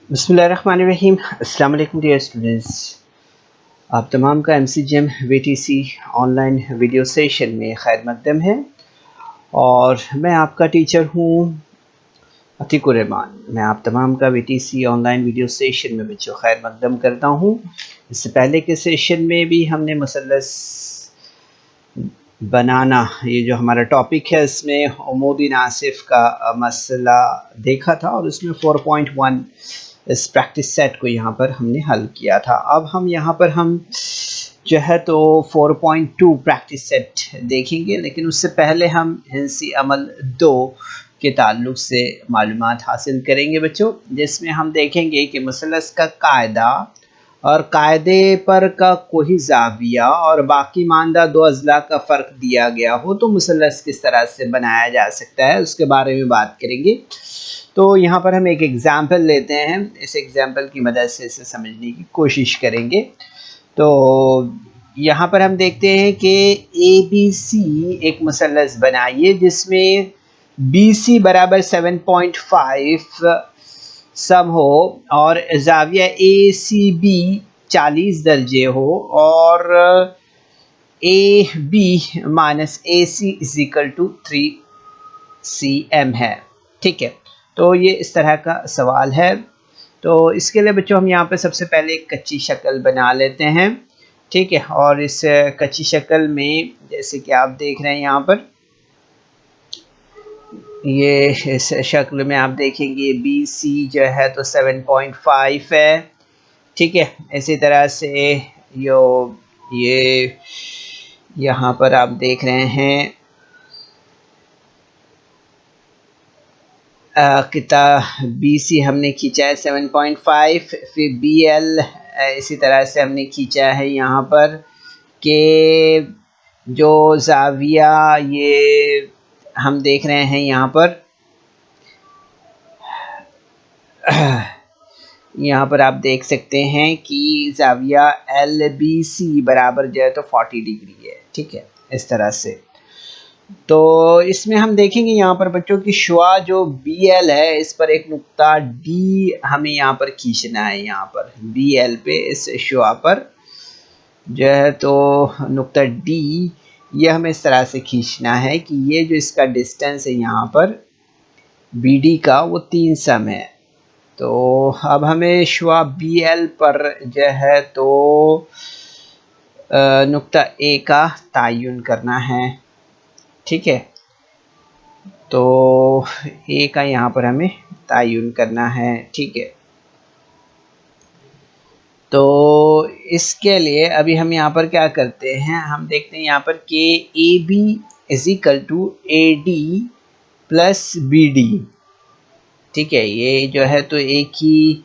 बिस्मिल्लाहिर्रहमानिर्रहीम। अस्सलाम वालेकुम डियर स्टूडेंट्स, आप तमाम का MCGM VTC online video session में खैर मकदम है। और मैं आपका टीचर हूँ अतीकुर रहमान। मैं आप तमाम का VTC ऑनलाइन वीडियो सेशन में बच्चों खैर मकदम करता हूँ। इससे पहले के सेशन में भी हमने मुसल्लस बनाना, ये जो हमारा टॉपिक है, इसमें उमूदी नासिफ का मसला देखा था और उसमें 4.1 इस प्रैक्टिस सेट को यहाँ पर हमने हल किया था। अब हम यहाँ पर हम जो है तो 4.2 प्रैक्टिस सेट देखेंगे, लेकिन उससे पहले हम हिंसी अमल 2 के ताल्लुक से मालूमात हासिल करेंगे बच्चों, जिसमें हम देखेंगे कि मुसल्लस का कायदा और कायदे पर का कोई जाविया और बाकी मानदा दो अजला का फ़र्क दिया गया हो तो मुसल्लस किस तरह से बनाया जा सकता है, उसके बारे में बात करेंगे। तो यहाँ पर हम एक एग्ज़ाम्पल लेते हैं, इस एग्ज़ाम्पल की मदद से इसे समझने की कोशिश करेंगे। तो यहाँ पर हम देखते हैं कि ABC एक मुसल्लस बनाइए जिसमें BC बराबर 7.5 सम हो और ज़ाविया ACB 40 दर्जे हो और AB minus AC is equal to 3 cm है। ठीक है, तो ये इस तरह का सवाल है। तो इसके लिए बच्चों हम यहाँ पे सबसे पहले एक कच्ची शक्ल बना लेते हैं। ठीक है, और इस कच्ची शक्ल में जैसे कि आप देख रहे हैं यहाँ पर, ये इस शक्ल में आप देखेंगे BC जो है तो 7.5 है। ठीक है, इसी तरह से ये यहाँ पर आप देख रहे हैं कितना BC हमने खींचा है 7.5, फिर BL इसी तरह से हमने खींचा है यहाँ पर कि जो ज़ाविया ये हम देख रहे हैं यहाँ पर यहाँ पर आप देख सकते हैं कि ज़ाविया LBC बराबर जो है तो 40 डिग्री है। ठीक है, इस तरह से। तो इसमें हम देखेंगे यहाँ पर बच्चों की शुआ जो BL है, इस पर एक नुक्ता D हमें यहाँ पर खींचना है। यहाँ पर BL पे इस शुआ पर जो है तो नुक्ता D ये हमें इस तरह से खींचना है कि ये जो इसका डिस्टेंस है यहाँ पर BD का वो 3 सम है। तो अब हमें शुआ BL पर जो है तो नुक्ता A का तयन करना है। ठीक है, तो A का यहाँ पर हमें तयन करना है। ठीक है, तो इसके लिए अभी हम यहाँ पर क्या करते हैं, हम देखते हैं यहाँ पर कि AB is equal to AD plus BD। ठीक है, ये जो है तो एक ही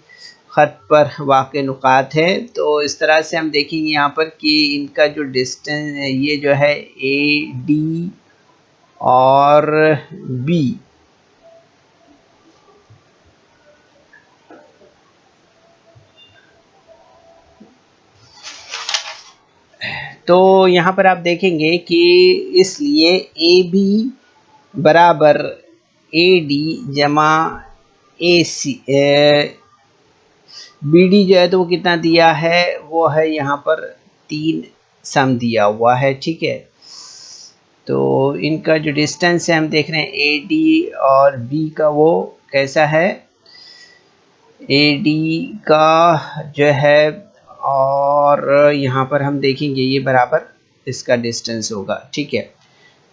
ख़त पर वाक़ नुकात है। तो इस तरह से हम देखेंगे यहाँ पर कि इनका जो डिस्टेंस ये जो है AD और B, तो यहाँ पर आप देखेंगे कि इसलिए AB बराबर AD जमा AC, BD जो है तो वो कितना दिया है, वो है यहाँ पर 3 सम दिया हुआ है। ठीक है, तो इनका जो डिस्टेंस है हम देख रहे हैं AD और B का वो कैसा है, AD का जो है और यहाँ पर हम देखेंगे ये बराबर इसका डिस्टेंस होगा। ठीक है,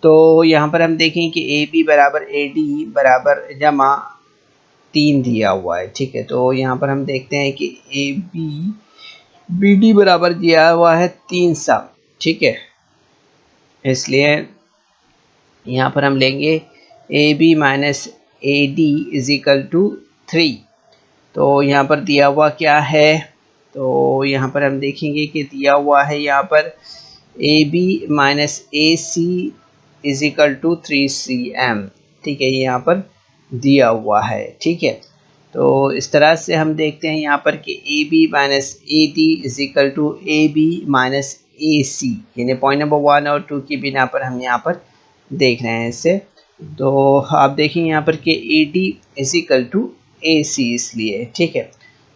तो यहाँ पर हम देखेंगे कि AB बराबर AD बराबर जमा 3 दिया हुआ है। ठीक है, तो यहाँ पर हम देखते हैं कि AB BD बराबर दिया हुआ है 3 सम। ठीक है, इसलिए यहाँ पर हम लेंगे AB minus AD is equal to 3। तो यहाँ पर दिया हुआ क्या है, तो यहाँ पर हम देखेंगे कि दिया हुआ है यहाँ पर AB minus AC is equal to 3 cm। ठीक है, ये यहाँ पर दिया हुआ है। ठीक है, तो इस तरह से हम देखते हैं यहाँ पर कि AB minus AD is equal to AB minus AC, यानी पॉइंट नंबर 1 और 2 की बिना पर हम यहाँ पर देख रहे हैं इससे। तो आप देखेंगे यहाँ पर कि AD is equal to AC इसलिए। ठीक है,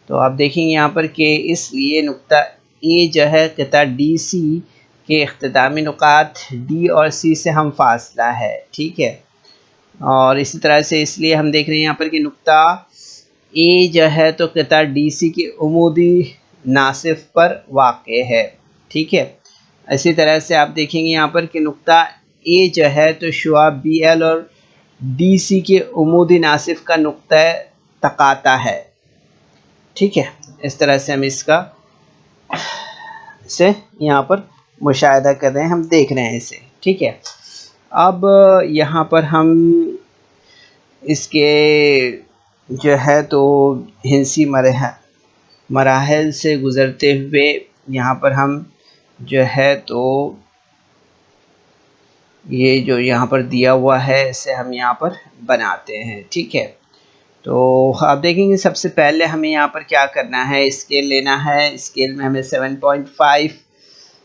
तो आप देखेंगे यहाँ पर कि इसलिए नुक्ता ए जो है क़िता डी सी के इख्तितामी नुकात डी और सी से हम फासला है, ठीक है। और इसी तरह से इसलिए हम देख रहे हैं यहाँ पर कि नुक्ता ए जो है तो क़िता डी सी के उमूदी नासिफ पर वाक़े है, ठीक है। इसी तरह से आप देखेंगे यहाँ पर कि नुक्ता ए जो है तो शुआ बी एल और डी सी के उमूदी नासिफ का नुक्ता तकाता है, ठीक है। इस तरह से हम इसका से यहाँ पर मुशाहिदा कर रहे हैं, हम देख रहे हैं इसे, ठीक है। अब यहाँ पर हम इसके जो है तो हिंसी मराहल से गुज़रते हुए यहाँ पर हम जो है तो ये जो यहाँ पर दिया हुआ है इसे हम यहाँ पर बनाते हैं, ठीक है। तो आप देखेंगे सबसे पहले हमें यहाँ पर क्या करना है, स्केल लेना है। स्केल में हमें 7.5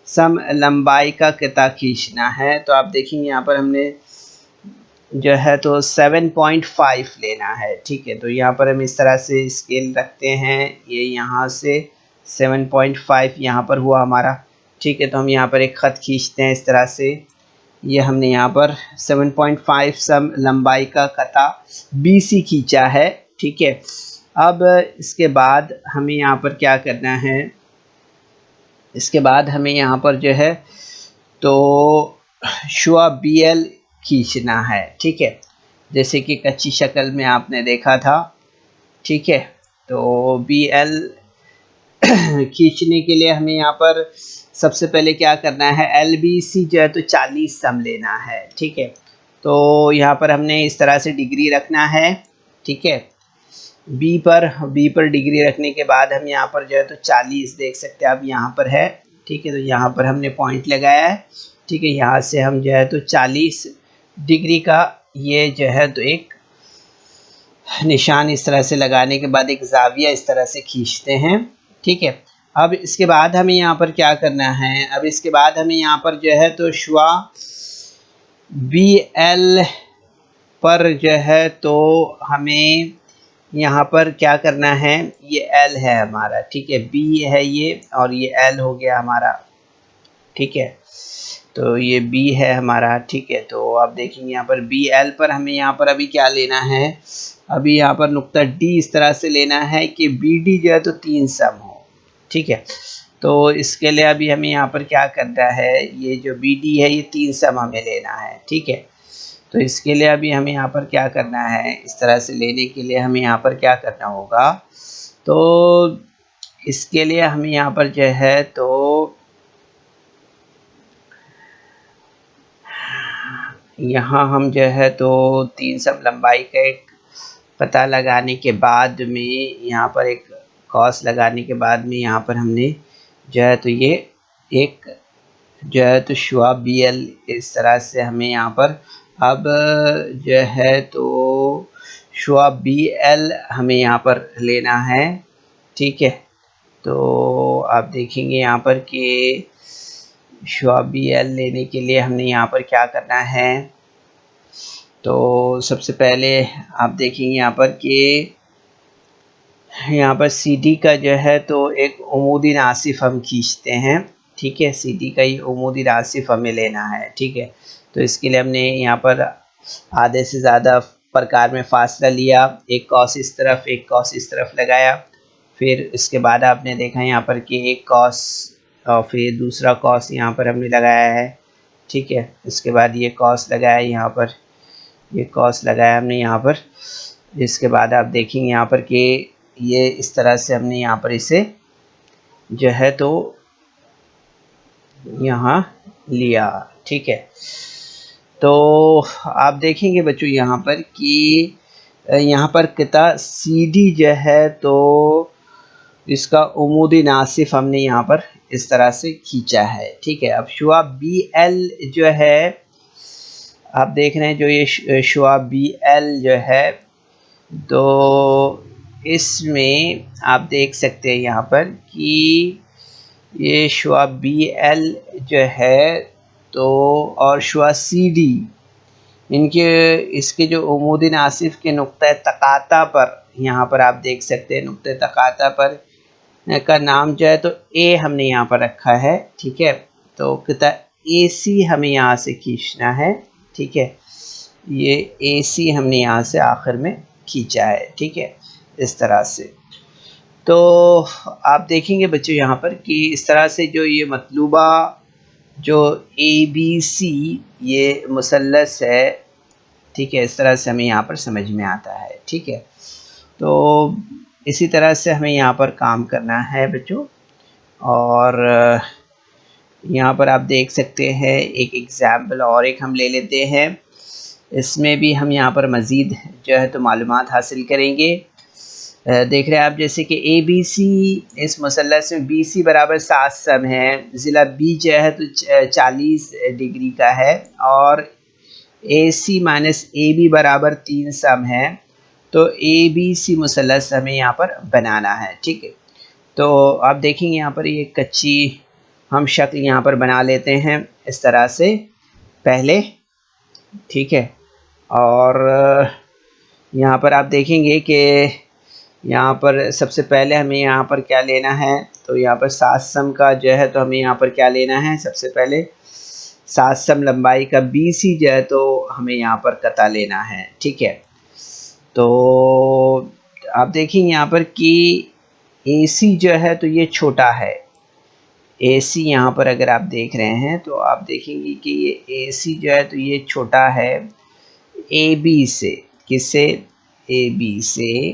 सम लंबाई का क़िता खींचना है। तो आप देखेंगे यहाँ पर हमने जो है तो 7.5 लेना है, ठीक है। तो यहाँ पर हम इस तरह से स्केल रखते हैं, ये यहाँ से 7.5 यहाँ पर हुआ हमारा, ठीक है। तो हम यहाँ पर एक ख़त खींचते हैं इस तरह से, ये हमने यहाँ पर 7.5 सम लंबाई का क़िता BC खींचा है, ठीक है। अब इसके बाद हमें यहाँ पर क्या करना है, इसके बाद हमें यहाँ पर जो है तो शुआ BL खींचना है, ठीक है, जैसे कि कच्ची शक्ल में आपने देखा था, ठीक है। तो BL खींचने के लिए हमें यहाँ पर सबसे पहले क्या करना है, LBC जो है तो 40 सम लेना है, ठीक है। तो यहाँ पर हमने इस तरह से डिग्री रखना है, ठीक है। बी पर डिग्री रखने के बाद हम यहाँ पर जो है तो 40 देख सकते हैं आप यहाँ पर है, ठीक है। तो यहाँ पर हमने पॉइंट लगाया है, ठीक है। यहाँ से हम जो है तो 40 डिग्री का ये जो है तो एक निशान इस तरह से लगाने के बाद एक ज़ाविया इस तरह से खींचते हैं, ठीक है। अब इसके बाद हमें यहाँ पर क्या करना है, अब इसके बाद हमें यहाँ पर जो है तो शुआ BL पर जो है तो हमें यहाँ पर क्या करना है, ये L है हमारा, ठीक है। B है ये और ये L हो गया हमारा, ठीक है। तो ये B है हमारा, ठीक है। तो आप देखेंगे यहाँ पर BL पर हमें यहाँ पर अभी क्या लेना है, अभी यहाँ पर नुक्ता D इस तरह से लेना है कि BD जो है तो 3 सम हो, ठीक है। तो इसके लिए अभी हमें यहाँ पर क्या करना है, ये जो BD है ये 3 सम हमें लेना है, ठीक है। तो इसके लिए अभी हमें यहाँ पर क्या करना है, इस तरह से लेने के लिए हमें यहाँ पर क्या करना होगा, तो इसके लिए हमें यहाँ पर जो है तो यहाँ हम जो है तो 3 सम लंबाई का एक पता लगाने के बाद में यहाँ पर एक कॉस लगाने के बाद में यहाँ पर हमने जो है तो ये एक जो है तो शुआ BL इस तरह से हमें यहाँ पर अब जो है तो शुआ BL हमें यहाँ पर लेना है, ठीक है। तो आप देखेंगे यहाँ पर कि शुआ BL लेने के लिए हमने यहाँ पर क्या करना है, तो सबसे पहले आप देखेंगे यहाँ पर कि यहाँ पर CD का जो है तो एक उमूदी नासिफ हम खींचते हैं, ठीक है। CD का ये उमूदी नासिफ हमें लेना है, ठीक है। तो इसके लिए हमने यहाँ पर आधे से ज़्यादा प्रकार में फासला लिया, एक कॉस इस तरफ एक कॉस इस तरफ लगाया, फिर इसके बाद आपने देखा यहाँ पर कि एक कॉस और फिर दूसरा कॉस यहाँ पर हमने लगाया है, ठीक है। इसके बाद ये कॉस लगाया यहाँ पर, ये कॉस लगाया हमने यहाँ पर। इसके बाद आप देखेंगे यहाँ पर कि ये इस तरह से हमने यहाँ पर इसे जो है तो यहाँ लिया, ठीक है। तो आप देखेंगे बच्चों यहाँ पर कि यहाँ पर क़िता CD जो है तो इसका उमूदी नासिफ हमने यहाँ पर इस तरह से खींचा है, ठीक है। अब शुआ BL जो है आप देख रहे हैं, जो ये शुआ BL जो है तो इसमें आप देख सकते हैं यहाँ पर कि ये शुआ BL जो है तो और शुआ CD इनके इसके जो उमूदी नासिफ के नुक्ता तकाता पर, यहाँ पर आप देख सकते हैं नुक्ता तकाता पर का नाम जो है तो ए हमने यहाँ पर रखा है, ठीक है। तो कहता ए सी हमें यहाँ से खींचना है, ठीक है। ये ए सी हमने यहाँ से आखिर में खींचा है, ठीक है, इस तरह से। तो आप देखेंगे बच्चों यहाँ पर कि इस तरह से जो ये मतलूबा जो ए बी सी ये मुसल्लस है, ठीक है, इस तरह से हमें यहाँ पर समझ में आता है, ठीक है। तो इसी तरह से हमें यहाँ पर काम करना है बच्चों। और यहाँ पर आप देख सकते हैं एक एग्ज़ाम्पल और एक हम ले लेते हैं, इसमें भी हम यहाँ पर मज़ीद जो है तो मालूमात हासिल करेंगे। देख रहे हैं आप जैसे कि ए बी सी, इस मुसल्लस में बी सी बराबर 7 सम है, ज़िला बी जो है तो 40 डिग्री का है, और ए सी माइनस ए बी बराबर 3 सम है। तो ए बी सी मुसल्लस हमें यहाँ पर बनाना है, ठीक है। तो आप देखेंगे यहाँ पर ये कच्ची हम शक्ल यहाँ पर बना लेते हैं इस तरह से पहले, ठीक है। और यहाँ पर आप देखेंगे कि यहाँ पर सबसे पहले हमें यहाँ पर क्या लेना है, तो यहाँ पर 7 सम का जो है तो हमें यहाँ पर क्या लेना है, सबसे पहले 7 सम लंबाई का बी सी जो है तो हमें यहाँ पर कता लेना है, ठीक है। तो आप देखेंगे यहाँ पर कि ए सी जो है तो ये छोटा है, ए सी यहाँ पर अगर आप देख रहे हैं तो आप देखेंगे कि ये ए सी जो है तो ये छोटा है ए बी से, किससे, ए बी से।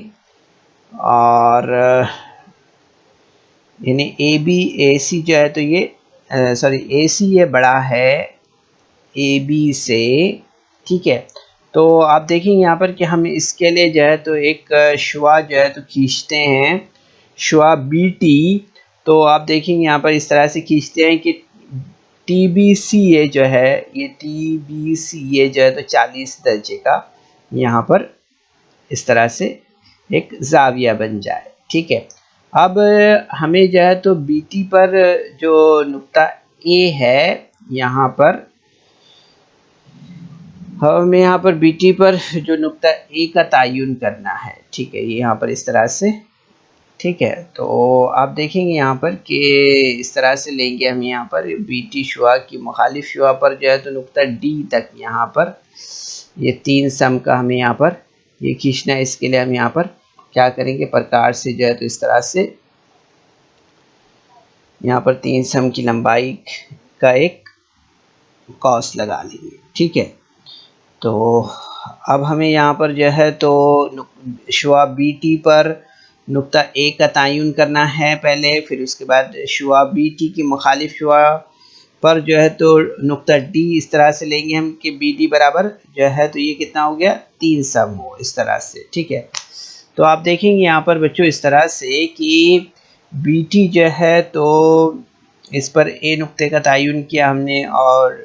और यानी ए बी ए सी जो है तो ये सॉरी ए सी ये बड़ा है ए बी से, ठीक है। तो आप देखेंगे यहाँ पर कि हम इसके लिए जो है तो एक शुआ जो है तो खींचते हैं, शुआ बी टी। तो आप देखेंगे यहाँ पर इस तरह से खींचते हैं कि टी बी सी ये जो है, ये टी बी सी ये जो है तो 40 दर्जे का यहाँ पर इस तरह से एक जाविया बन जाए, ठीक है। अब हमें जो है तो बी टी पर जो नुक्ता ए है यहाँ पर, हमें यहाँ पर बी टी पर जो नुक्ता ए का तयन करना है, ठीक है, ये यहाँ पर इस तरह से, ठीक है। तो आप देखेंगे यहाँ पर कि इस तरह से लेंगे हम यहाँ पर बी टी शुआ की मुखालिफ शुआ पर जो है तो नुक्ता डी तक यहाँ पर ये 3 सम का हमें यहाँ पर ये खींचना है। इसके लिए हम यहाँ पर क्या करेंगे, प्रकार से जो है तो इस तरह से यहाँ पर 3 सम की लंबाई का एक कॉस लगा लेंगे, ठीक है। तो अब हमें यहाँ पर जो है तो शुआ बी टी पर नुक्ता ए का तयन करना है पहले, फिर उसके बाद शुआ बी टी की मुखालिफ शुआ पर जो है तो नुक्ता डी इस तरह से लेंगे हम कि बी डी बराबर जो है तो ये कितना हो गया, 3 सम हो, इस तरह से, ठीक है। तो आप देखेंगे यहाँ पर बच्चों इस तरह से कि बी टी जो है तो इस पर ए नुक्ते का तयन किया हमने, और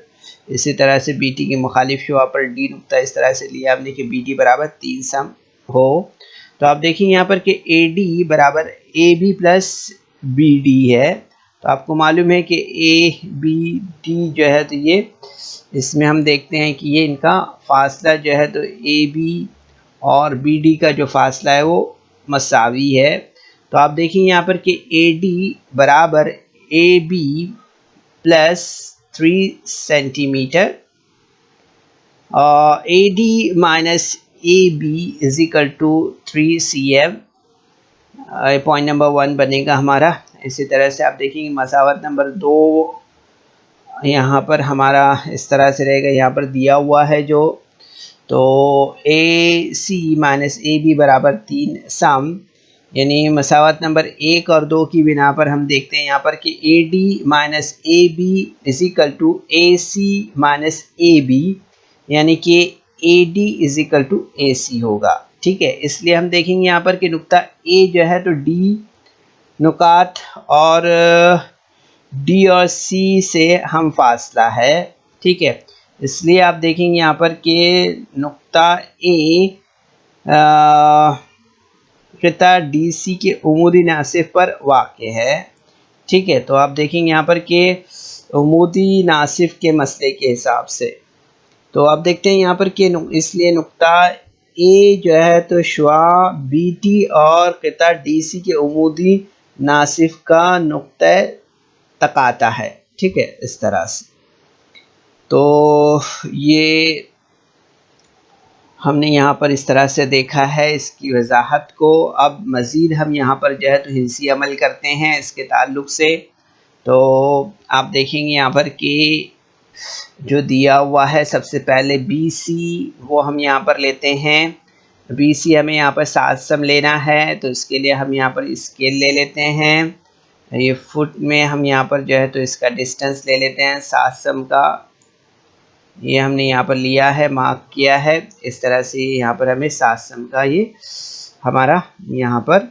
इसी तरह से बी टी की मुखालिफ शुआ पर डी नुक्ता इस तरह से लिया हमने कि बी टी बराबर 3 सम हो। तो आप देखिए यहाँ पर कि ए डी बराबर A B plus B D है। तो आपको मालूम है कि ए बी डी जो है तो ये इसमें हम देखते हैं कि ये इनका फासला जो है तो ए बी और बी डी का जो फासला है वो मसावी है। तो आप देखिए यहाँ पर कि ए डी बराबर A B plus 3 centimetre, A D minus A B is equal to 3 cm, point number 1 बनेगा हमारा। इसी तरह से आप देखेंगे मसावत नंबर 2 यहाँ पर हमारा इस तरह से रहेगा, यहाँ पर दिया हुआ है जो, तो ए सी माइनस ए बी बराबर 3 सम, यानी मसावत नंबर 1 और 2 की बिना पर हम देखते हैं यहाँ पर कि A D minus A B is equal to A C minus A B, यानी कि A D is equal to A C होगा, ठीक है। इसलिए हम देखेंगे यहाँ पर कि नुक्ता ए जो है तो डी नुकात और डी और सी से हम फासला है, ठीक है। इसलिए आप देखेंगे यहाँ पर कि नुक्ता ए खिता डी सी के उमूदी नासिफ पर वाक़ है, ठीक है। तो आप देखेंगे यहाँ पर कि उमूदी नासिफ के मसले के हिसाब से तो अब देखते हैं यहाँ पर कि इसलिए नुक्ता ए जो है तो शुआ बीटी और क़िता डीसी के उमूदी नासिफ का नुक्ता तकाता है, ठीक है, इस तरह से। तो ये हमने यहाँ पर इस तरह से देखा है इसकी वजाहत को। अब मज़ीद हम यहाँ पर जो है तो हिंसी अमल करते हैं इसके ताल्लुक़ से। तो आप देखेंगे यहाँ पर कि जो दिया हुआ है सबसे पहले बी सी वो हम यहाँ पर लेते हैं। बी सी हमें यहाँ पर 7 सम लेना है, तो इसके लिए हम यहाँ पर स्केल ले लेते हैं। ये फुट में हम यहाँ पर जो है तो इसका डिस्टेंस ले लेते हैं 7 सम का। ये हमने यहाँ पर लिया है, मार्क किया है इस तरह से। यहाँ पर हमें 7 सम का ये हमारा यहाँ पर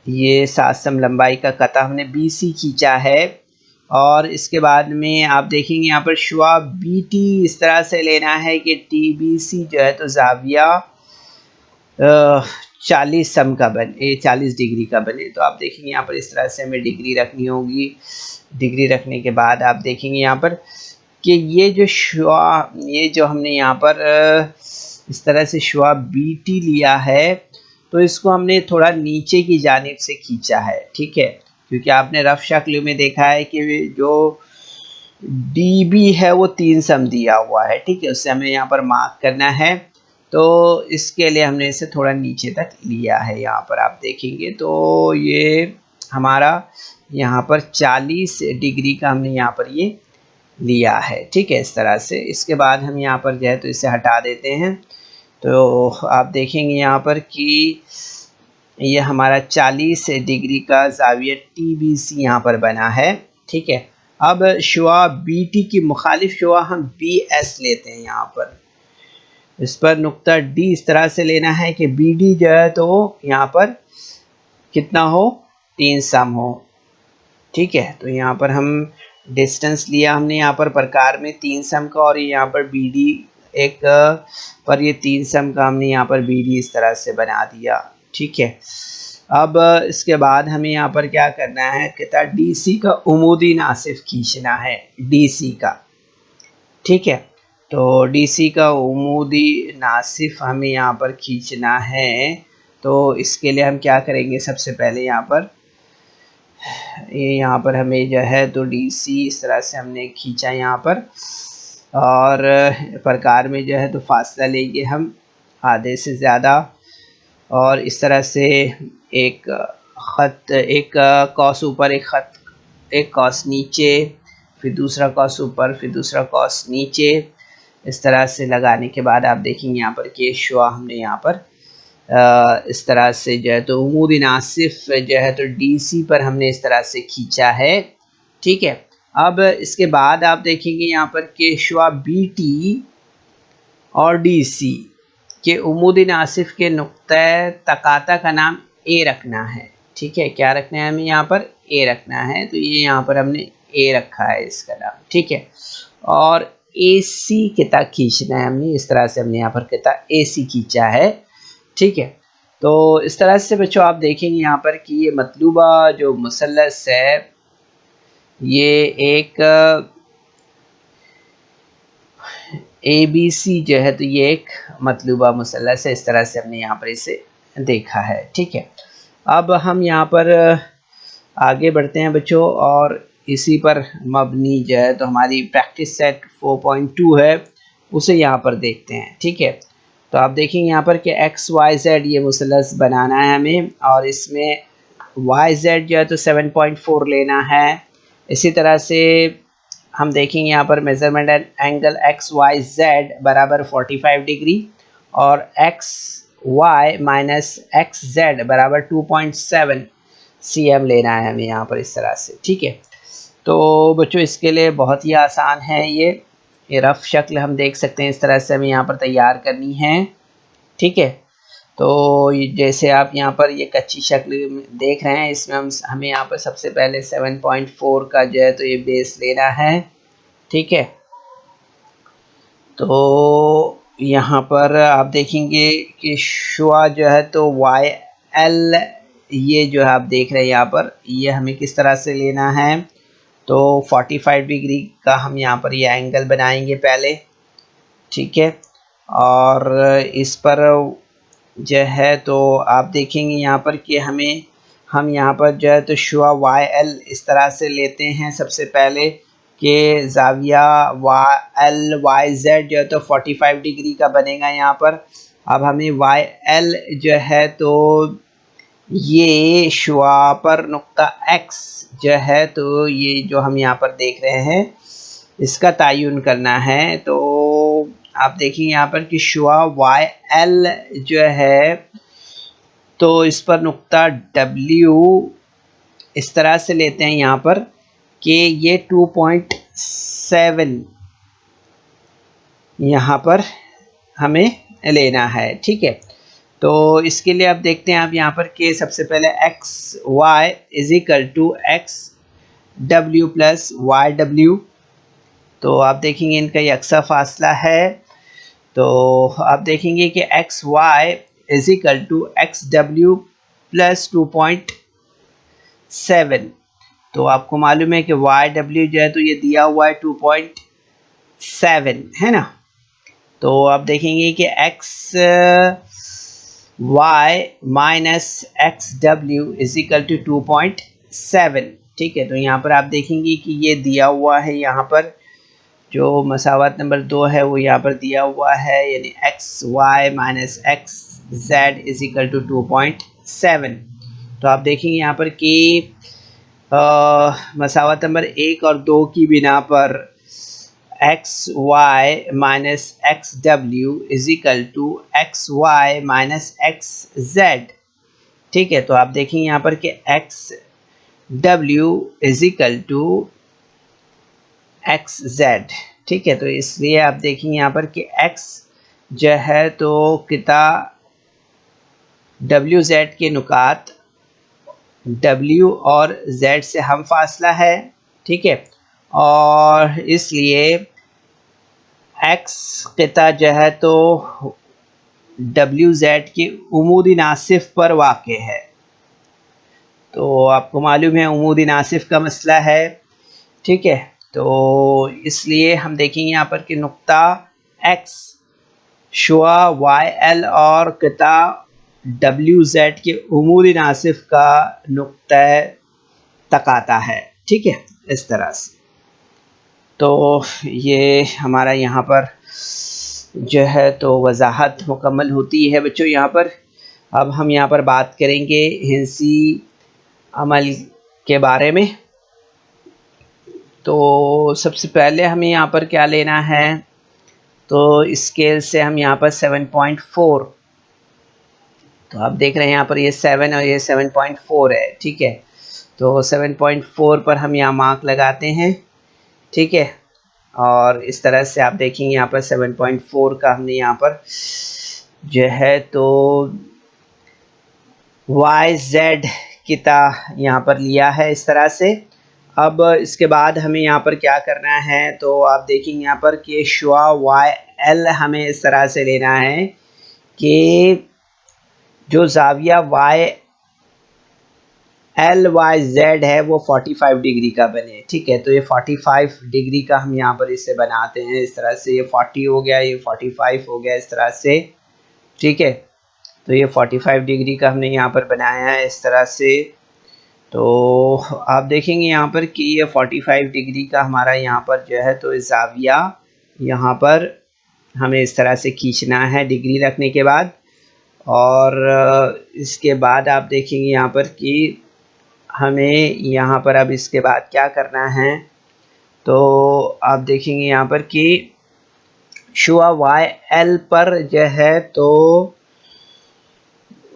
ये 7 सम लंबाई का कता हमने बी सी खींचा है। और इसके बाद में आप देखेंगे यहाँ पर शुआ बी टी इस तरह से लेना है कि टी बी सी जो है तो ज़ाविया 40 सम का बने, 40 डिग्री का बने। तो आप देखेंगे यहाँ पर इस तरह से हमें डिग्री रखनी होगी। डिग्री रखने के बाद आप देखेंगे यहाँ पर कि ये जो हमने यहाँ पर इस तरह से शुआ बी टी लिया है, तो इसको हमने थोड़ा नीचे की जानिब से खींचा है, ठीक है, क्योंकि आपने रफ शक्ल में देखा है कि जो डी बी है वो 3 सम दिया हुआ है, ठीक है, उससे हमें यहाँ पर मार्क करना है। तो इसके लिए हमने इसे थोड़ा नीचे तक लिया है। यहाँ पर आप देखेंगे तो ये हमारा यहाँ पर 40 डिग्री का हमने यहाँ पर ये लिया है, ठीक है, इस तरह से। इसके बाद हम यहाँ पर जो है तो इसे हटा देते हैं। तो आप देखेंगे यहाँ पर कि ये हमारा 40 डिग्री का ज़ाविया टी बी सी यहाँ पर बना है, ठीक है। अब शुआ बी टी की मुखालिफ शुआ हम बी एस लेते हैं। यहाँ पर इस पर नुक्ता डी इस तरह से लेना है कि बी डी जो है तो यहाँ पर कितना हो, 3 सम हो, ठीक है। तो यहाँ पर हम डिस्टेंस लिया हमने यहाँ पर प्रकार में 3 सम का, और यहाँ पर बी डी एक पर ये 3 सम का हमने यहाँ पर बी डी इस तरह से बना दिया, ठीक है। अब इसके बाद हमें यहाँ पर क्या करना है, कहता डी सी का उमूदी नासिफ खींचना है, डी सी का, ठीक है। तो डी सी का उमूदी नासिफ हमें यहाँ पर खींचना है। तो इसके लिए हम क्या करेंगे, सबसे पहले यहाँ पर हमें जो है तो डी सी इस तरह से हमने खींचा यहाँ पर, और प्रकार में जो है तो फासला लेंगे हम आधे से ज़्यादा, और इस तरह से एक ख़त, एक कॉस ऊपर, एक कॉस नीचे, फिर दूसरा कॉस ऊपर, फिर दूसरा कॉस नीचे, इस तरह से लगाने के बाद आप देखेंगे यहाँ पर कि शुआ हमने यहाँ पर इस तरह से जो है तो उमूदी नासिफ जो है तो डीसी पर हमने इस तरह से खींचा है, ठीक है। अब इसके बाद आप देखेंगे यहाँ पर कि शुआ बी टी और डीसी के उमूदी नासिफ के नुक्ता तकाता का नाम ए रखना है, ठीक है। क्या रखना है हमें यहाँ पर, ए रखना है। तो ये यहाँ पर हमने ए रखा है इसका नाम, ठीक है। और ए सी किता खींचना है हमने, इस तरह से हमने यहाँ पर किता ए सी खींचा है, ठीक है। तो इस तरह से बच्चों आप देखेंगे यहाँ पर कि ये मतलूबा जो मुसल्लस है, ये एक ए बी सी जो है तो ये एक मतलूबा मुसल्लस है। इस तरह से हमने यहाँ पर इसे देखा है, ठीक है। अब हम यहाँ पर आगे बढ़ते हैं बच्चों, और इसी पर मबनी जो है तो हमारी प्रैक्टिस सेट 4.2 है, उसे यहाँ पर देखते हैं, ठीक है। तो आप देखेंगे यहाँ पर कि एक्स वाई जेड ये मुसल्लस बनाना है हमें, और इसमें वाई जेड जो है तो 7.4 लेना है। इसी तरह से हम देखेंगे यहाँ पर measurement angle X Y Z बराबर 45 डिग्री, और X Y minus X Z बराबर 2.7 cm लेना है हमें यहाँ पर, इस तरह से, ठीक है। तो बच्चों इसके लिए बहुत ही आसान है, ये रफ शक्ल हम देख सकते हैं, इस तरह से हमें यहाँ पर तैयार करनी है, ठीक है। तो जैसे आप यहाँ पर ये कच्ची शक्ल देख रहे हैं, इसमें हमें यहाँ पर सबसे पहले 7.4 का जो है तो ये बेस लेना है, ठीक है। तो यहाँ पर आप देखेंगे कि शुआ जो है तो वाई एल, ये जो है आप देख रहे हैं यहाँ पर, ये हमें किस तरह से लेना है। तो 45 डिग्री का हम यहाँ पर ये एंगल बनाएंगे पहले, ठीक है। और इस पर जो है तो आप देखेंगे यहाँ पर कि हम यहाँ पर जो है तो शुआ वाई एल इस तरह से लेते हैं सबसे पहले कि ज़ाविया एल वाई जेड जो है तो 45 डिग्री का बनेगा यहाँ पर। अब हमें वाई एल जो है तो ये शुआ पर नुक्ता एक्स जो है तो ये जो हम यहाँ पर देख रहे हैं इसका तयन करना है। तो आप देखिए यहाँ पर कि शुआ वाई एल जो है तो इस पर नुक्ता डब्ल्यू इस तरह से लेते हैं यहाँ पर कि ये 2.7 यहाँ पर हमें लेना है, ठीक है। तो इसके लिए आप देखते हैं आप यहाँ पर कि सबसे पहले X Y is equal to X W plus Y W. तो आप देखेंगे इनका यकसा फासला है। तो आप देखेंगे कि X Y is equal to X W plus 2.7। तो आपको मालूम है कि वाई डब्ल्यू जो है तो ये दिया हुआ है 2.7 है ना। तो आप देखेंगे कि X Y minus X W is equal to 2.7, ठीक है। तो यहाँ पर आप देखेंगे कि ये दिया हुआ है, यहाँ पर जो मसावत नंबर 2 है वो यहाँ पर दिया हुआ है, यानी X Y minus X Z is equal to 2.7। तो आप देखेंगे यहाँ पर कि मसावत नंबर 1 और 2 की बिना पर X Y minus X W is equal to X Y minus X Z, ठीक है। तो आप देखेंगे यहाँ पर कि X W is equal to X Z, ठीक है। तो इसलिए आप देखेंगे यहाँ पर कि एक्स जो है तो किता डब्ल्यू जेड के नुकात डब्ल्यू और जेड से हम फासला है, ठीक है। और इसलिए एक्स किता जो है तो डब्ल्यू जेड के उमूदी नासिफ पर वाक़ है। तो आपको मालूम है उमूदी नासिफ का मसला है, ठीक है। तो इसलिए हम देखेंगे यहाँ पर कि नुक्ता एक्स शुआ वाई एल और किता डब्ल्यू जेड के उमूदी नासिफ का नुक्ता तकाता है, ठीक है, इस तरह से। तो ये हमारा यहाँ पर जो है तो वजाहत मुकम्मल होती है बच्चों यहाँ पर। अब हम यहाँ पर बात करेंगे हिंसी अमल के बारे में। तो सबसे पहले हमें यहाँ पर क्या लेना है, तो स्केल से हम यहाँ पर 7.4, तो आप देख रहे हैं यहाँ पर ये 7 और ये 7.4 है, ठीक है। तो 7.4 पर हम यहाँ मार्क लगाते हैं, ठीक है। और इस तरह से आप देखेंगे यहाँ पर 7.4 का हमने यहाँ पर जो है तो वाई जेड किता यहाँ पर लिया है इस तरह से। अब इसके बाद हमें यहाँ पर क्या करना है, तो आप देखेंगे यहाँ पर कि शुआ वाई एल हमें इस तरह से लेना है कि जो ज़ाविया वाई एल वाई जेड है वो 45 डिग्री का बने, ठीक है। तो ये 45 डिग्री का हम यहाँ पर इसे बनाते हैं इस तरह से। ये 40 हो गया, ये 45 हो गया इस तरह से, ठीक है। तो ये 45 डिग्री का हमने यहाँ पर बनाया है इस तरह से। तो आप देखेंगे यहाँ पर कि ये 45 डिग्री का हमारा यहाँ पर जो है तो ज़ाविया यहाँ पर हमें इस तरह से खींचना है डिग्री रखने के बाद। और इसके बाद आप देखेंगे यहाँ पर कि हमें यहाँ पर अब इसके बाद क्या करना है, तो आप देखेंगे यहाँ पर कि शुआ वाई एल पर जो है तो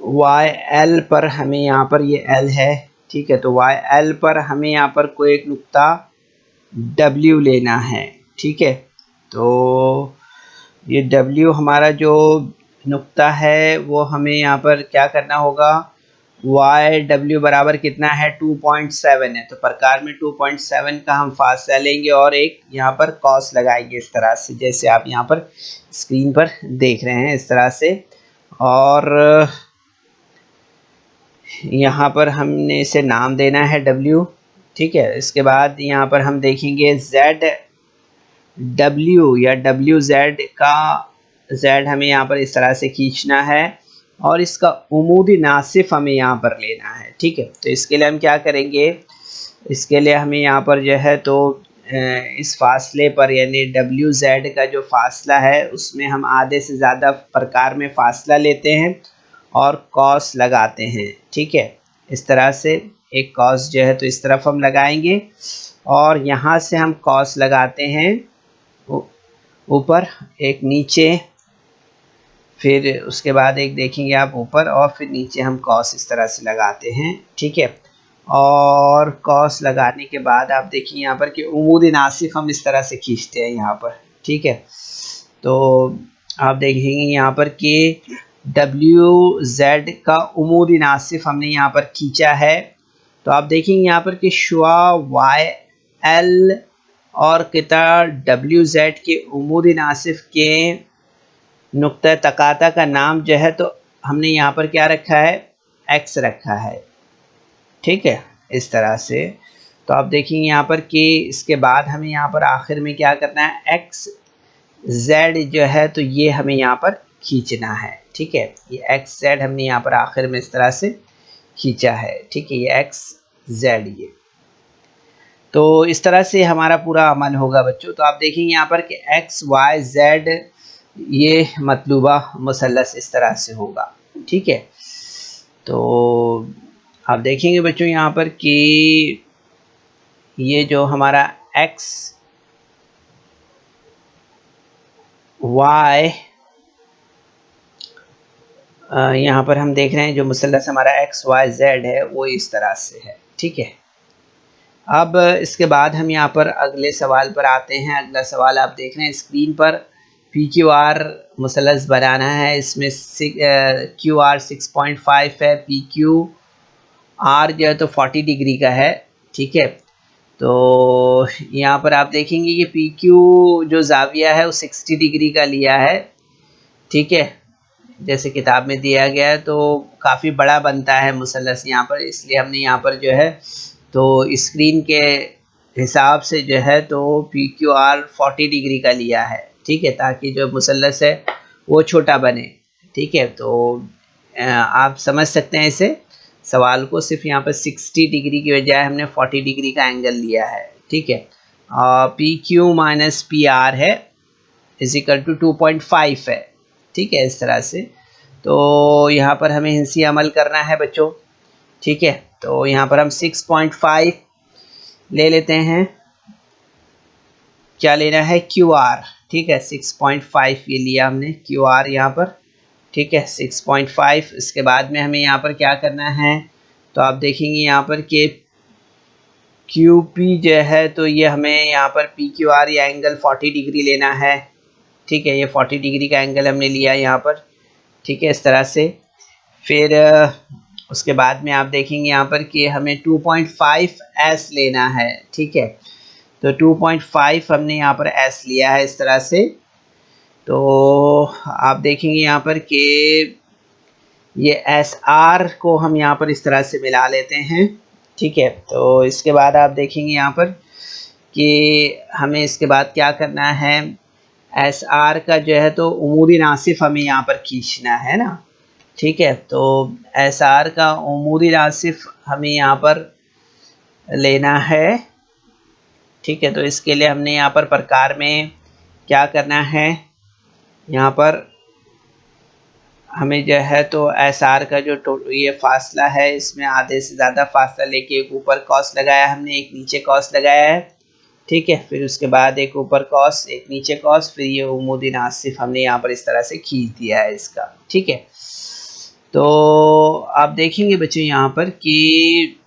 वाई एल पर हमें यहाँ पर ये एल है, ठीक है। तो वाई एल पर हमें यहाँ पर कोई एक नुक्ता डब्ल्यू लेना है, ठीक है। तो ये डब्ल्यू हमारा जो नुक्ता है वो हमें यहाँ पर क्या करना होगा, वाई डब्ल्यू बराबर कितना है 2.7 है। तो प्रकार में 2.7 का हम फासला लेंगे और एक यहाँ पर कॉस लगाएंगे इस तरह से, जैसे आप यहाँ पर स्क्रीन पर देख रहे हैं इस तरह से। और यहाँ पर हमने इसे नाम देना है W, ठीक है। इसके बाद यहाँ पर हम देखेंगे Z W या WZ का Z हमें यहाँ पर इस तरह से खींचना है और इसका उमूदी नासिफ हमें यहाँ पर लेना है। ठीक है, तो इसके लिए हम क्या करेंगे, इसके लिए हमें यहाँ पर जो है तो इस फासले पर यानी WZ का जो फासला है उसमें हम आधे से ज़्यादा प्रकार में फासला लेते हैं और कॉस लगाते हैं। ठीक है, इस तरह से एक कॉस जो है तो इस तरफ हम लगाएंगे और यहाँ से हम कॉस लगाते हैं ऊपर, एक नीचे, फिर उसके बाद एक देखेंगे आप ऊपर और फिर नीचे हम कॉस इस तरह से लगाते हैं। ठीक है, और कॉस लगाने के बाद आप देखिए यहाँ पर कि उमूदी नासिफ हम इस तरह से खींचते हैं यहाँ पर। ठीक है, तो आप देखेंगे यहाँ पर कि WZ का उमूदी नासिफ हमने यहाँ पर खींचा है। तो आप देखेंगे यहाँ पर कि शुआ YL और किता WZ के उमूदी नासिफ के नुक्ता तकाता का नाम जो है तो हमने यहाँ पर क्या रखा है, X रखा है। ठीक है, इस तरह से। तो आप देखेंगे यहाँ पर कि इसके बाद हमें यहाँ पर आखिर में क्या करना है, XZ जो है तो ये हमें यहाँ पर खींचना है। ठीक है, ये XZ हमने यहाँ पर आखिर में इस तरह से खींचा है। ठीक है, ये XZ ये, तो इस तरह से हमारा पूरा अमल होगा बच्चों। तो आप देखेंगे यहाँ पर कि XYZ ये मतलूबा मुसल्लस इस तरह से होगा। ठीक है, तो आप देखेंगे बच्चों यहाँ पर कि ये जो हमारा XY यहाँ पर हम देख रहे हैं जो मुसल्लस हमारा XYZ है वो इस तरह से है। ठीक है, अब इसके बाद हम यहाँ पर अगले सवाल पर आते हैं। अगला सवाल आप देख रहे हैं स्क्रीन पर, PQR मुसल्लस बनाना है। इसमें QR 6.5 है, PQR जो है तो 40 डिग्री का है। ठीक है, तो यहाँ पर आप देखेंगे कि PQ जो जाविया है वो 60 डिग्री का लिया है। ठीक है, जैसे किताब में दिया गया है, तो काफ़ी बड़ा बनता है मुसल्लस यहाँ पर, इसलिए हमने यहाँ पर जो है तो स्क्रीन के हिसाब से जो है तो PQR 40 डिग्री का लिया है। ठीक है, ताकि जो मुसल्लस है वो छोटा बने। ठीक है, तो आप समझ सकते हैं इसे सवाल को, सिर्फ यहाँ पर 60 डिग्री की बजाय हमने 40 डिग्री का एंगल लिया है। ठीक है, PQ माइनस PR है इज इक्वल टू 2.5 है। ठीक है, इस तरह से। तो यहाँ पर हमें हिंसी अमल करना है बच्चों। ठीक है, तो यहाँ पर हम 6.5 ले लेते हैं, क्या लेना है, QR। ठीक है, 6.5 ये लिया हमने QR यहाँ पर। ठीक है, 6.5। इसके बाद में हमें यहाँ पर क्या करना है, तो आप देखेंगे यहाँ पर कि QP जो है तो ये हमें यहाँ पर PQR या एंगल 40 डिग्री लेना है। ठीक है, ये 40 डिग्री का एंगल हमने लिया यहाँ पर। ठीक है, इस तरह से। फिर उसके बाद में आप देखेंगे यहाँ पर कि हमें 2.5S लेना है। ठीक है, तो 2.5 हमने यहाँ पर S लिया है इस तरह से। तो आप देखेंगे यहाँ पर कि ये SR को हम यहाँ पर इस तरह से मिला लेते हैं। ठीक है, तो इसके बाद आप देखेंगे यहाँ पर कि हमें इसके बाद क्या करना है, SR का जो है तो उमूदी नासिफ हमें यहाँ पर खींचना है ना। ठीक है, तो SR का उमूदी नासिफ हमें यहाँ पर लेना है। ठीक है, तो इसके लिए हमने यहाँ पर प्रकार में क्या करना है, यहाँ पर हमें जो है तो SR का जो ये फासला है इसमें आधे से ज़्यादा फासला लेके एक ऊपर कॉस लगाया हमने, एक नीचे कॉस लगाया है। ठीक है, फिर उसके बाद एक ऊपर कॉस एक नीचे कॉस, फिर ये उमूदी नासिफ हमने यहाँ पर इस तरह से खींच दिया है इसका। ठीक है, तो आप देखेंगे बच्चों यहाँ पर कि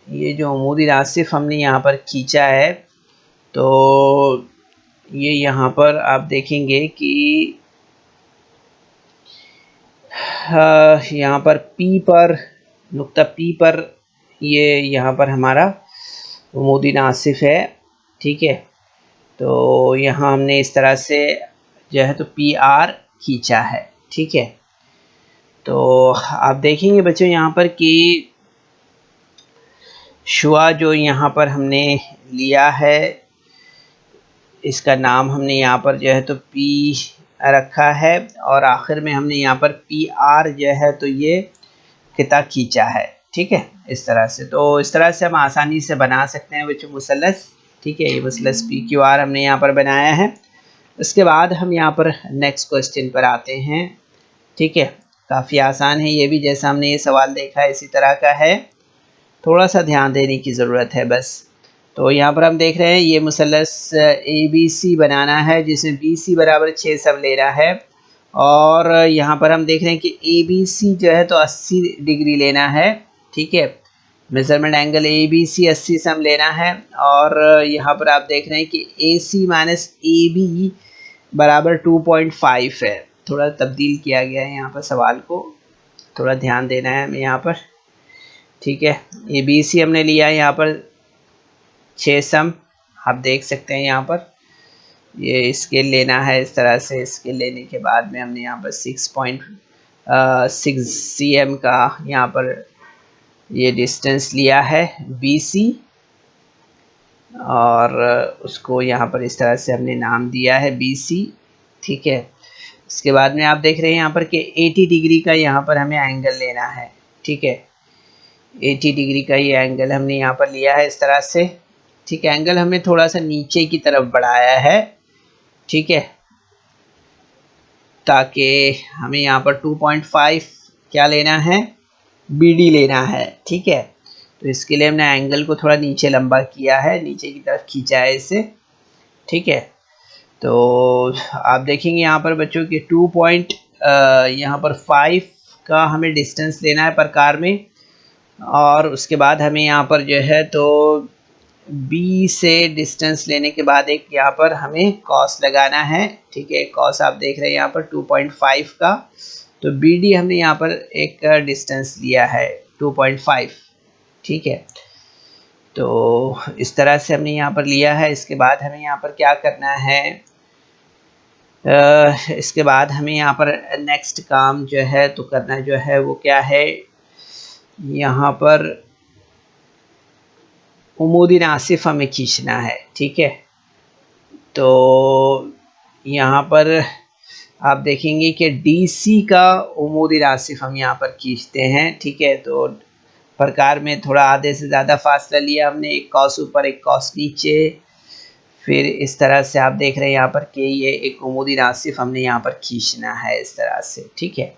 ये जो उमूदी नासिफ हमने यहाँ पर खींचा है तो ये यहाँ पर आप देखेंगे कि यहाँ पर P पर नुक्ता P पर ये यहाँ पर हमारा उमूदी नासिफ है। ठीक है, तो यहाँ हमने इस तरह से जो है तो PR खींचा है। ठीक है, तो आप देखेंगे बच्चों यहाँ पर कि शुआ जो यहाँ पर हमने लिया है इसका नाम हमने यहाँ पर जो है तो पी रखा है और आखिर में हमने यहाँ पर पी आर जो है तो ये किता खींचा है। ठीक है, इस तरह से, तो इस तरह से हम आसानी से बना सकते हैं बच्चों मुसल्लस। ठीक है, ये मुसल्लस पी क्यू आर हमने यहाँ पर बनाया है। उसके बाद हम यहाँ पर नेक्स्ट क्वेश्चन पर आते हैं। ठीक है, काफ़ी आसान है ये भी, जैसा हमने ये सवाल देखा है इसी तरह का है, थोड़ा सा ध्यान देने की ज़रूरत है बस। तो यहाँ पर हम देख रहे हैं ये मुसल्लस ए बी सी बनाना है जिसमें बी सी बराबर 6 सम ले रहा है और यहाँ पर हम देख रहे हैं कि ए बी सी जो है तो 80 डिग्री लेना है। ठीक है, measurement angle A B C 80 सम लेना है और यहाँ पर आप देख रहे हैं कि ए सी माइनस ए बी बराबर 2.5 है। थोड़ा तब्दील किया गया है यहाँ पर सवाल को, थोड़ा ध्यान देना है हमें यहाँ पर। ठीक है, ए बी सी हमने लिया है यहाँ पर 6 सम, आप देख सकते हैं यहाँ पर ये स्केल लेना है इस तरह से। स्केल लेने के बाद में हमने यहाँ पर 6.6 cm का यहाँ पर ये डिस्टेंस लिया है BC और उसको यहाँ पर इस तरह से हमने नाम दिया है BC। ठीक है, इसके बाद में आप देख रहे हैं यहाँ पर कि 80 डिग्री का यहाँ पर हमें एंगल लेना है। ठीक है, 80 डिग्री का ये एंगल हमने यहाँ पर लिया है इस तरह से। ठीक है, एंगल हमने थोड़ा सा नीचे की तरफ बढ़ाया है। ठीक है, ताकि हमें यहाँ पर 2.5 क्या लेना है, BD लेना है। ठीक है, तो इसके लिए हमने एंगल को थोड़ा नीचे लंबा किया है, नीचे की तरफ खींचा है इसे। ठीक है, तो आप देखेंगे यहाँ पर बच्चों के यहाँ पर 5 का हमें डिस्टेंस लेना है प्रकार में और उसके बाद हमें यहाँ पर जो है तो B से डिस्टेंस लेने के बाद एक यहाँ पर हमें कॉस लगाना है। ठीक है, कॉस आप देख रहे हैं यहाँ पर 2.5 का, तो BD हमने यहाँ पर एक डिस्टेंस लिया है 2.5। ठीक है, तो इस तरह से हमने यहाँ पर लिया है। इसके बाद हमें यहाँ पर क्या करना है, इसके बाद हमें यहाँ पर नेक्स्ट काम जो है तो करना जो है वो क्या है, यहाँ पर उमूदी नासिफ हमें खींचना है। ठीक है, तो यहाँ पर आप देखेंगे कि DC का उमूदी नासिफ हम यहाँ पर खींचते हैं। ठीक है, तो प्रकार में थोड़ा आधे से ज़्यादा फासला लिया हमने, एक कॉस ऊपर एक कॉस नीचे, फिर इस तरह से आप देख रहे हैं यहाँ पर कि ये एक उमूदी नासिफ हमने यहाँ पर खींचना है इस तरह से। ठीक है,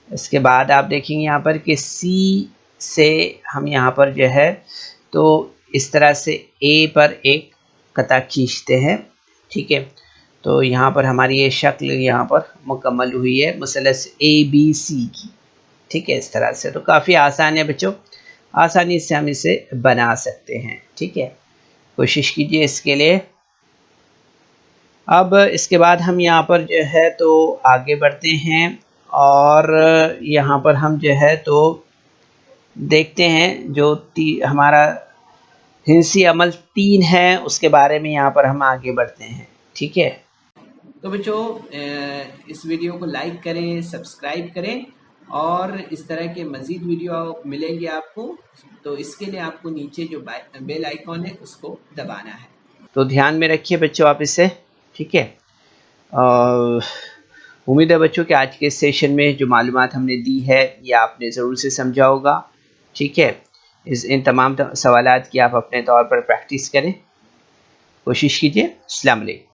इसके बाद आप देखेंगे यहाँ पर कि C से हम यहाँ पर जो है तो इस तरह से A पर एक कता खींचते हैं। ठीक है, तो यहाँ पर हमारी ये शक्ल यहाँ पर मुकम्मल हुई है मुसल्लस ABC की। ठीक है, इस तरह से, तो काफ़ी आसान है बच्चों, आसानी से हम इसे बना सकते हैं। ठीक है, कोशिश कीजिए इसके लिए। अब इसके बाद हम यहाँ पर जो है तो आगे बढ़ते हैं और यहाँ पर हम जो है तो देखते हैं जो हमारा हिंसी अमल 3 है उसके बारे में यहाँ पर हम आगे बढ़ते हैं। ठीक है, तो बच्चों इस वीडियो को लाइक करें, सब्सक्राइब करें और इस तरह के मज़ीद वीडियो मिलेंगे आपको, तो इसके लिए आपको नीचे जो बेल आइकॉन है उसको दबाना है। तो ध्यान में रखिए बच्चों आप इसे। ठीक है, उम्मीद है बच्चों कि आज के सेशन में जो मालूमात हमने दी है ये आपने ज़रूर से समझा होगा। ठीक है, इन तमाम सवालात की आप अपने तौर पर प्रैक्टिस करें, कोशिश कीजिए। अस्सलाम वालेकुम।